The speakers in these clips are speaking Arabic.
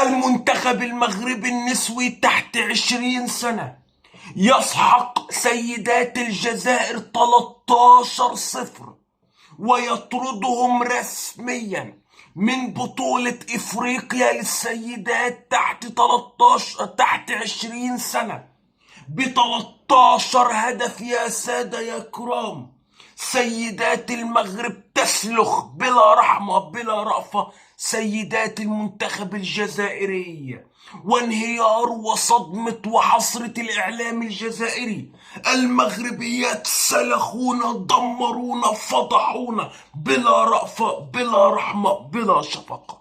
المنتخب المغربي النسوي تحت 20 سنة يسحق سيدات الجزائر 13-0 ويطردهم رسميا من بطولة إفريقيا للسيدات تحت 20 سنة ب13 هدف. يا سادة يا كرام، سيدات المغرب تسلخ بلا رحمة بلا رأفة سيدات المنتخب الجزائري، وانهيار وصدمة وحسرة الإعلام الجزائري. المغربيات سلخونا، دمرونا، فضحونا بلا رأفة بلا رحمة بلا شفقة.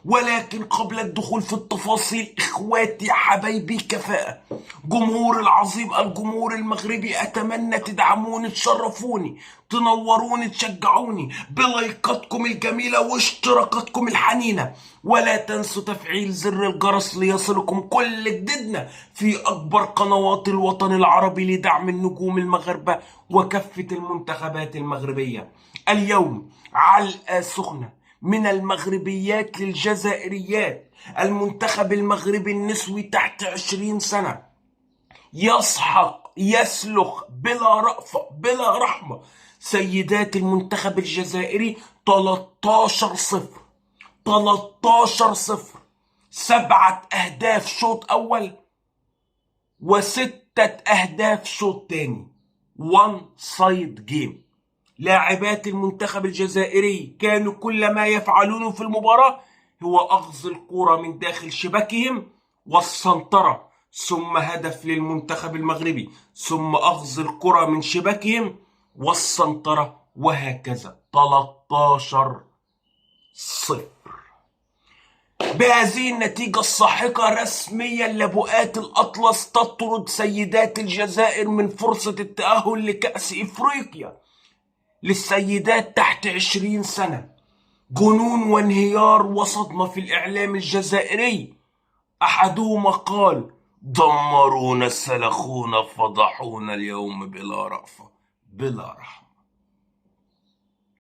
ولكن قبل الدخول في التفاصيل، اخواتي حبايبي كفاءة، جمهور العظيم الجمهور المغربي، اتمنى تدعموني، تشرفوني، تنوروني، تشجعوني بلايكاتكم الجميلة واشتراكاتكم الحنينة. ولا تنسوا تفعيل زر الجرس ليصلكم كل جديدنا في اكبر قنوات الوطن العربي لدعم النجوم المغاربة وكافة المنتخبات المغربية. اليوم علقة سخنة من المغربيات للجزائريات. المنتخب المغربي النسوي تحت 20 سنة يسحق يسلخ بلا رأفة بلا رحمة سيدات المنتخب الجزائري 13-0. 13-0، 7 أهداف شوط أول و6 أهداف شوط تاني. وان سايد جيم. لاعبات المنتخب الجزائري كانوا كل ما يفعلونه في المباراة هو أخذ الكرة من داخل شباكهم والسنطرة، ثم هدف للمنتخب المغربي، ثم أخذ الكرة من شباكهم والسنطرة، وهكذا 13-0. بهذه النتيجة الساحقة رسميا لبؤات الأطلس تطرد سيدات الجزائر من فرصة التأهل لكأس إفريقيا للسيدات تحت 20 سنة. جنون وانهيار وصدمة في الإعلام الجزائري. أحدهما قال: دمرونا، سلخونا، فضحونا اليوم بلا رأفة بلا رحمة.